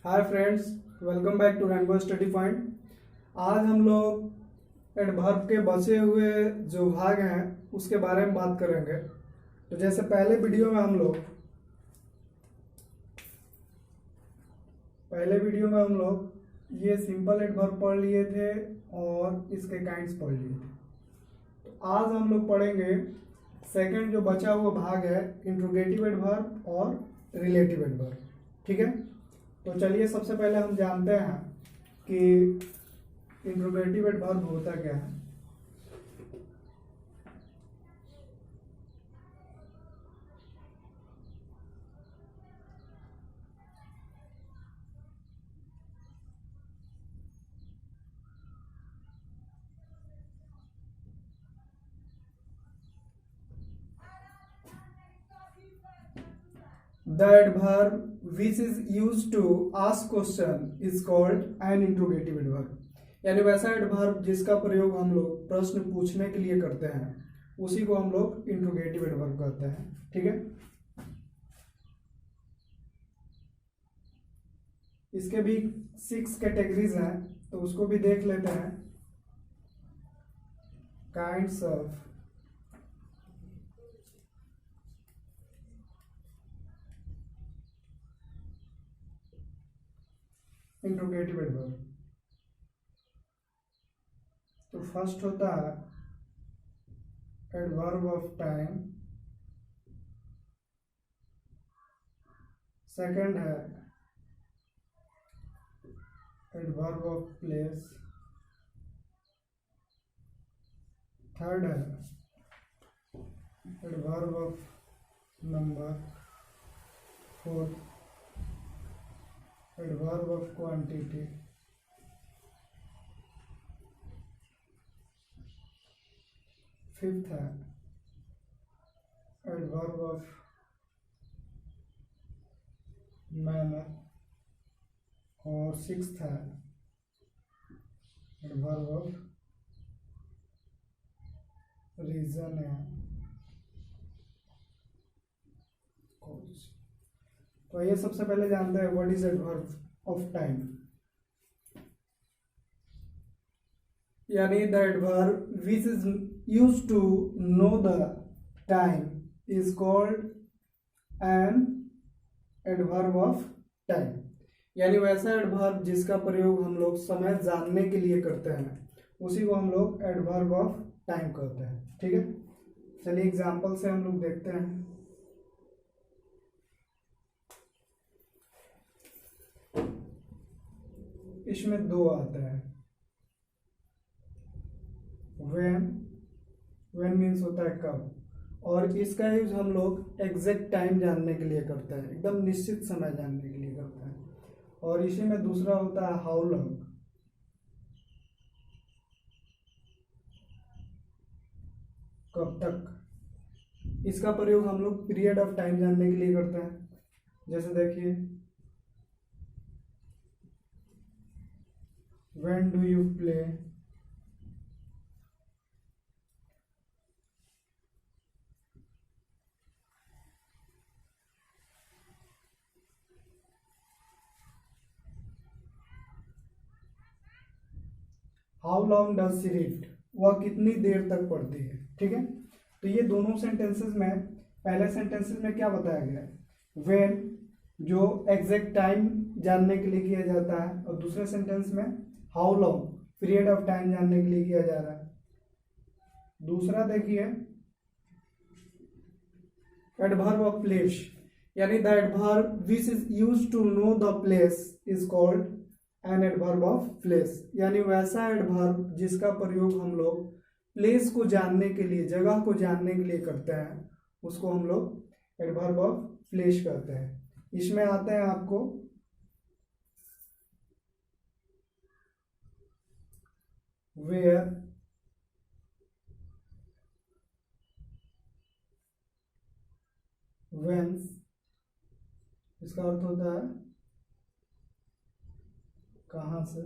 Hi friends, welcome back to Rainbow Study Point. आज हम लोग एडवर्ब के बचे हुए जो भाग हैं उसके बारे में बात करेंगे। तो जैसे पहले वीडियो में हम लोग ये सिंपल एडवर्ब पढ़ लिए थे और इसके काइंड्स पढ़ लिए थे। तो आज हम लोग पढ़ेंगे सेकंड जो बचा हुआ भाग है, इंट्रोगेटिव एडवर्ब और रिलेटिव एडवर्ब। ठीक है, तो चलिए सबसे पहले हम जानते हैं कि इंट्रोगेटिव एडवर्ब होता क्या है। The adverb which is used to ask question is called an interrogative adverb। यानी वैसा एडवर्ब जिसका प्रयोग हम लोग प्रश्न पूछने के लिए करते हैं उसी को हम लोग इंट्रोगेटिव एडवर्ब कहते हैं। ठीक है, इसके भी 6 कैटेगरीज हैं, तो उसको भी देख लेते हैं। Kinds of interrogative adverb. तो फर्स्ट होता है एडवर्ब ऑफ टाइम, सेकंड है एडवर्ब ऑफ प्लेस, थर्ड है adverb of number, fourth adverb of quantity, fifth है एडवर्ब ऑफ मैनर और सिक्स्थ है एडवर्ब ऑफ रीजन है कॉज। तो ये सबसे पहले जानते हैं what is adverb of time. यानी the adverb which is used to know the time is called an adverb of time. यानी वैसा एडवर्ब जिसका प्रयोग हम लोग समय जानने के लिए करते हैं उसी को हम लोग एडवर्ब ऑफ टाइम कहते हैं। ठीक है, चलिए एग्जांपल से हम लोग देखते हैं। इसमें दो आता है, when मीन्स होता है कब, और इसका यूज हम लोग एग्जैक्ट टाइम जानने के लिए करते हैं, एकदम निश्चित समय जानने के लिए करते हैं। और इसी में दूसरा होता है हाउ लॉन्ग, कब तक। इसका प्रयोग हम लोग पीरियड ऑफ टाइम जानने के लिए करते हैं। जैसे देखिए, when do you play, how long does she read, वह कितनी देर तक पढ़ती है। ठीक है, तो ये दोनों सेंटेंसेस में, पहले सेंटेंसेस में क्या बताया गया है, व्हेन जो एग्जैक्ट टाइम जानने के लिए किया जाता है, और दूसरे सेंटेंस में how long period of time जानने के लिए किया जा रहा है। दूसरा देखिए एडवर्ब ऑफ प्लेस, यानी the adverb which is used to know the place is called an adverb of place. यानी वैसा एडवर्ब जिसका प्रयोग हम लोग प्लेस को जानने के लिए, जगह को जानने के लिए करते हैं, उसको हम लोग एडवर्ब ऑफ प्लेस कहते हैं। इसमें आते हैं आपको वेयर, वेन्स, इसका अर्थ होता है कहां से,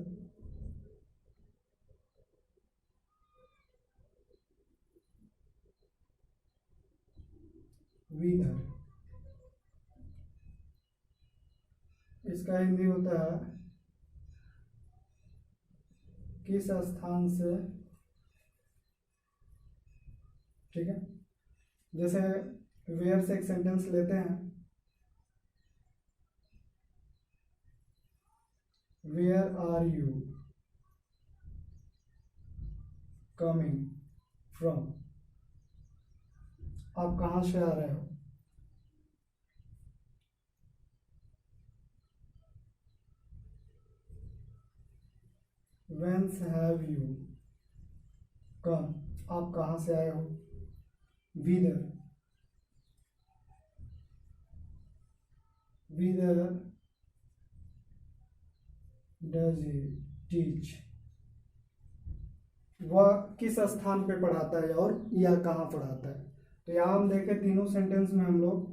विदर, इसका हिंदी होता है किस स्थान से, ठीक है। जैसे वेयर से एक सेंटेंस लेते हैं, where are you coming from, आप कहाँ से आ रहे हो। Whence have you come, आप कहाँ से आए हो। Whither does he teach, वह किस स्थान पे पढ़ाता है और या कहाँ पढ़ाता है। तो यहाँ हम देखें तीनों सेंटेंस में हम लोग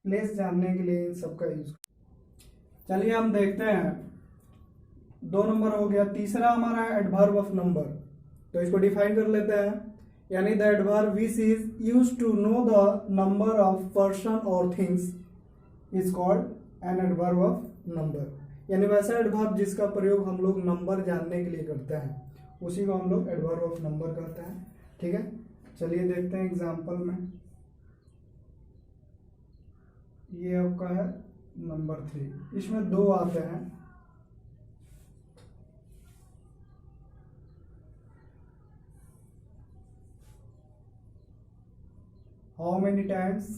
प्लेस जानने के लिए इन सबका यूज। चलिए हम देखते हैं, 2 नंबर हो गया। तीसरा हमारा है एडवर्ब ऑफ नंबर, तो इसको डिफाइन कर लेते हैं। यानी the adverb which is use to know the number of person और things is called an adverb of number. यानी वैसा एडवर्ब जिसका प्रयोग हम लोग नंबर जानने के लिए करते हैं, उसी को हम लोग एडवर्ब ऑफ नंबर कहते हैं, ठीक है। चलिए देखते हैं एग्जाम्पल में। ये आपका है नंबर 3, इसमें 2 आते हैं। हाउ मेनी टाइम्स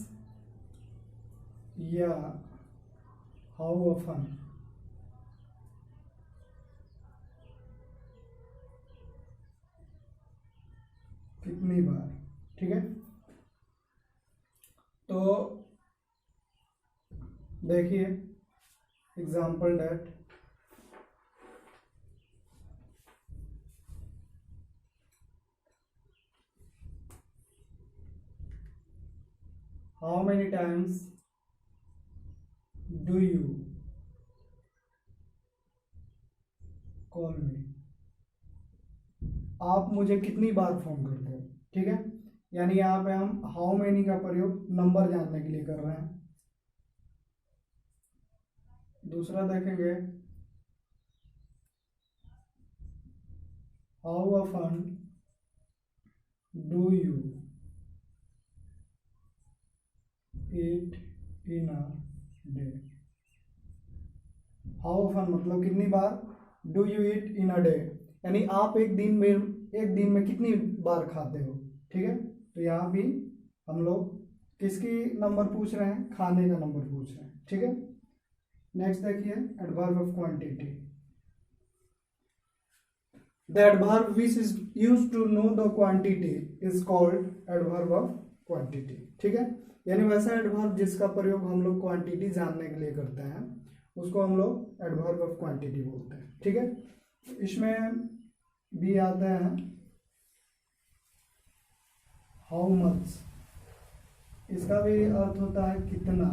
या हाउ ऑफन, कितनी बार, ठीक है। तो देखिए example that, how many times do you call me, आप मुझे कितनी बार फोन करते हो, ठीक है। यानी यहाँ पे हम हाउ मेनी का प्रयोग नंबर जानने के लिए कर रहे हैं। दूसरा देखेंगे, how often do you eat in a day, how often मतलब कितनी बार, do you eat in a day यानी आप एक दिन में कितनी बार खाते हो, ठीक है। तो यहाँ भी हम लोग किसकी नंबर पूछ रहे हैं, खाने का नंबर पूछ रहे हैं, ठीक है। नेक्स्ट देखिए adverb of quantity, the adverb which is used to know the quantity is called adverb of quantity, ठीक है। यानी वैसा एडवर्ब जिसका प्रयोग हम लोग क्वांटिटी जानने के लिए करते हैं, उसको हम लोग एडवर्ब ऑफ क्वांटिटी बोलते हैं, ठीक है। इसमें भी आते हैं हाउ मच, इसका भी अर्थ होता है कितना,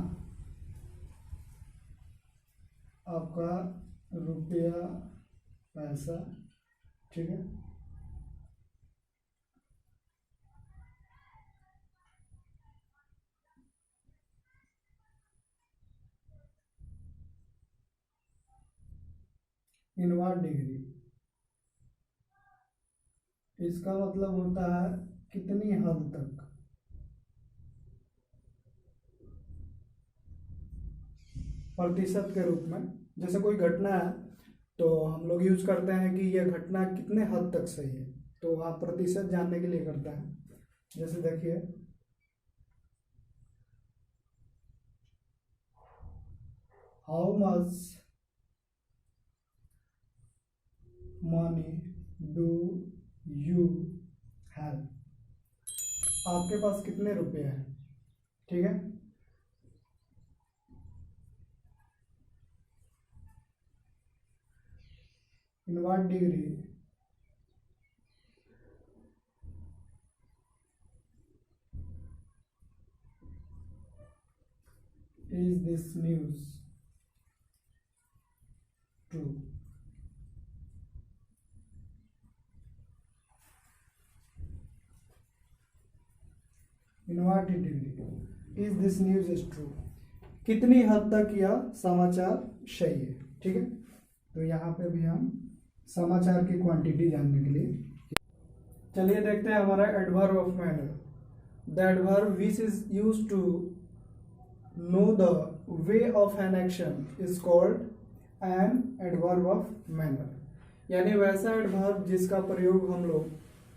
आपका रुपया पैसा, ठीक है। इन व्हाट डिग्री, इसका मतलब होता है कितनी हद तक, प्रतिशत के रूप में। जैसे कोई घटना है तो हम लोग यूज करते हैं कि यह घटना कितने हद तक सही है, तो वहाँ प्रतिशत जानने के लिए करता है। जैसे देखिए how much money do you have, आपके पास कितने रुपए हैं, ठीक है। In what degree, is this news true, in what degree, is this news is true. कितनी हद तक यह समाचार सही है। ठीक है, तो यहाँ पे भी हम समाचार की क्वांटिटी जानने के लिए चलिए देखते हैं हमारा adverb of manner. The adverb which is used to know the way of an action is called an adverb of manner. यानी वैसा एडवर्ब जिसका प्रयोग हम लोग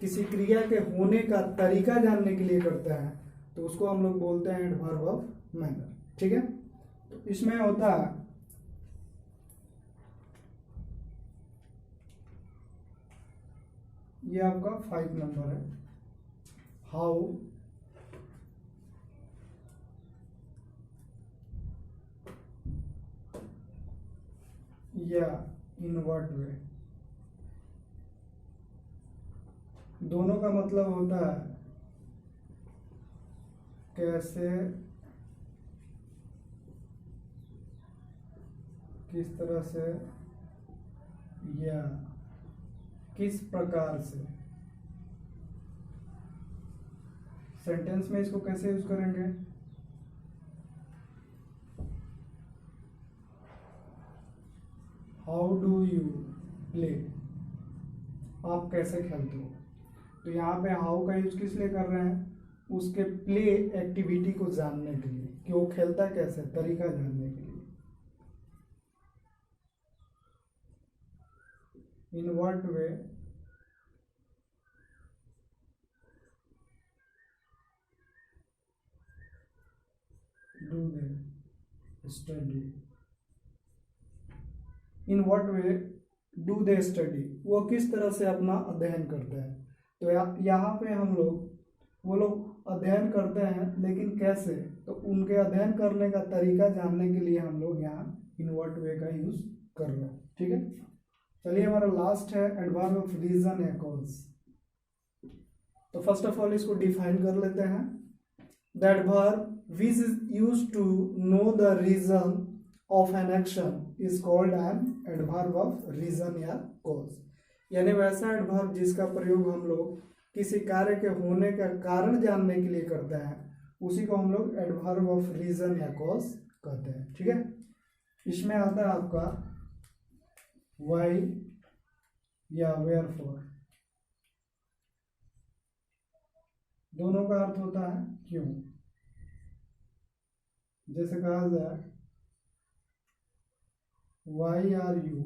किसी क्रिया के होने का तरीका जानने के लिए करते हैं तो उसको हम लोग बोलते हैं एडवर्ब ऑफ मैनर। ठीक है, तो इसमें होता है ये आपका 5 नंबर है, हाउ या इन व्हाट वे। दोनों का मतलब होता है कैसे, किस तरह से या किस प्रकार से। सेंटेंस में इसको कैसे यूज करेंगे, हाउ डू यू प्ले, आप कैसे खेलते हो। तो यहाँ पे हाउ का यूज किस लिए कर रहे हैं, उसके प्ले एक्टिविटी को जानने के लिए कि वो खेलता कैसे, तरीका जानने के लिए। In what way do they study, in what way do they study, वो किस तरह से अपना अध्ययन करते हैं। तो यहाँ पे हम लोग, वो लोग अध्ययन करते हैं लेकिन कैसे, तो उनके अध्ययन करने का तरीका जानने के लिए हम लोग यहाँ इन व्हाट वे का यूज कर रहे हैं। ठीक है, चलिए हमारा लास्ट है एडवर्ब ऑफ रीजन या कॉज। तो फर्स्ट ऑफ ऑल इसको डिफाइन कर लेते हैं। The adverb which is used to know the reason of an action is called an adverb of reason या कॉज। यानी वैसा एडवर्ब जिसका प्रयोग हम लोग किसी कार्य के होने का कारण जानने के लिए करते हैं उसी को हम लोग एडवर्ब ऑफ रीजन या कॉज कहते हैं। ठीक है, इसमें आता है आपका वाई या वेयरफॉर, दोनों का अर्थ होता है क्यों। जैसे कहा जाए वाई आर यू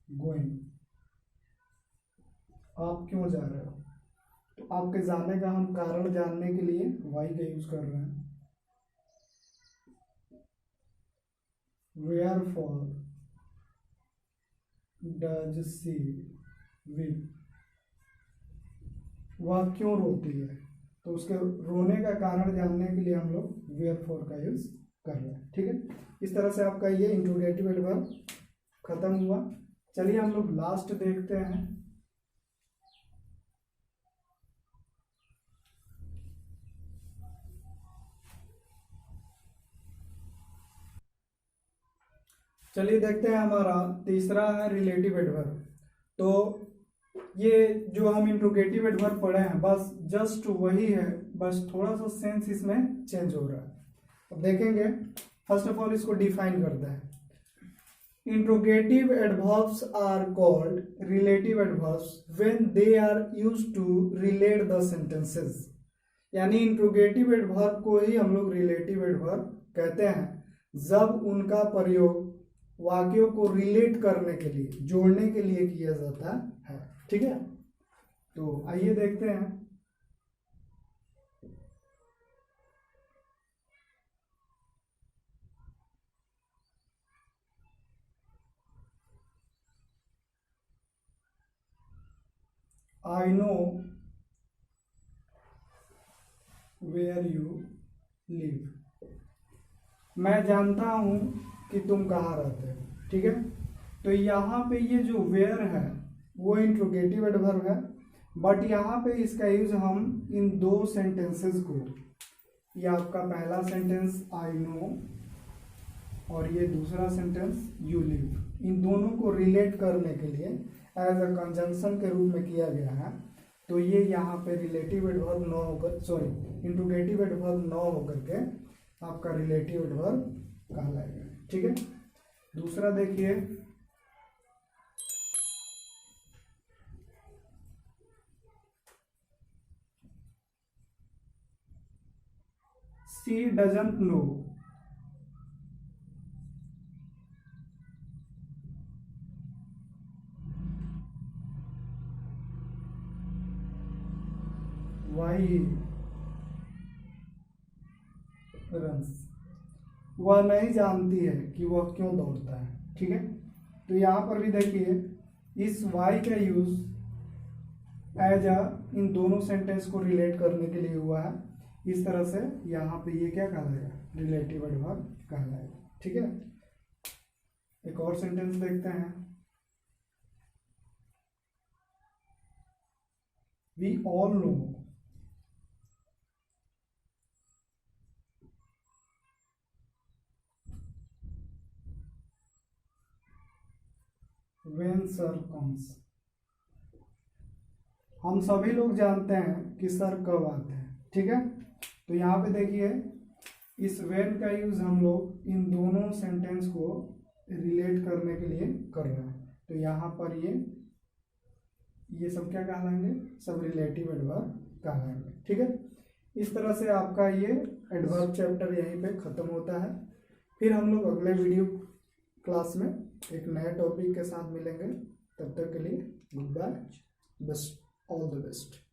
गोइंग, आप क्यों जा रहे हो। तो आपके जाने का हम कारण जानने के लिए वाई का यूज कर रहे हैं। वेयरफॉर डज सी वीप, वह क्यों रोती है, तो उसके रोने का कारण जानने के लिए हम लोग वेयरफॉर का यूज कर रहे हैं। ठीक है, इस तरह से आपका ये इंट्रोगेटिव एडवर्ब खत्म हुआ। चलिए हम लोग लास्ट देखते हैं। चलिए देखते हैं हमारा तीसरा है रिलेटिव एडवर्ब। तो ये जो हम इंट्रोगेटिव एडवर्ब पढ़े हैं बस जस्ट वही है, बस थोड़ा सा सेंस इसमें चेंज हो रहा है। अब देखेंगे, फर्स्ट ऑफ ऑल इसको डिफाइन करते हैं। Interrogative adverbs are called relative adverbs when they are used to relate the sentences. यानी इंट्रोगेटिव एडवर्ब को ही हम लोग रिलेटिव एडवर्ब कहते हैं जब उनका प्रयोग वाक्यों को रिलेट करने के लिए, जोड़ने के लिए किया जाता है। ठीक है, तो आइए देखते हैं। I know where you live, मैं जानता हूं कि तुम कहाँ रहते हो। ठीक है, तो यहाँ पे ये जो वेयर है वो इंट्रोगेटिव एडवर्ब है, बट यहाँ पे इसका यूज हम इन दो सेंटेंसेस को, ये आपका पहला सेंटेंस आई नो और ये दूसरा सेंटेंस यू लिव, इन दोनों को रिलेट करने के लिए एज अ कंजंक्शन के रूप में किया गया है। तो ये यहाँ पे रिलेटिव एडवर्ब न होकर, सॉरी इंट्रोगेटिव एडवर्ब न होकर के आपका रिलेटिव एडवर्ब कहलाएगा। ठीक है, दूसरा देखिए, she doesn't know. Why runs, वह नहीं जानती है कि वह क्यों दौड़ता है। ठीक है, तो यहाँ पर भी देखिए इस वाई का यूज एज अ इन दोनों सेंटेंस को रिलेट करने के लिए हुआ है। इस तरह से यहाँ पे ये क्या कहलाएगा, रिलेटिव एडवर्ब कहलाएगा। ठीक है, एक और सेंटेंस देखते हैं। We all know, when sir comes, हम सभी लोग जानते हैं कि सर कब आते हैं। ठीक है, तो यहाँ पे देखिए इस व्हेन का यूज हम लोग इन दोनों सेंटेंस को रिलेट करने के लिए कर रहे हैं। तो यहाँ पर ये सब क्या कहलाएंगे, सब रिलेटिव एडवर्ब कहलाएंगे। ठीक है, इस तरह से आपका ये एडवर्ब चैप्टर यहीं पे खत्म होता है। फिर हम लोग अगले वीडियो क्लास में एक नए टॉपिक के साथ मिलेंगे। तब तक के लिए goodbye, best, all the best.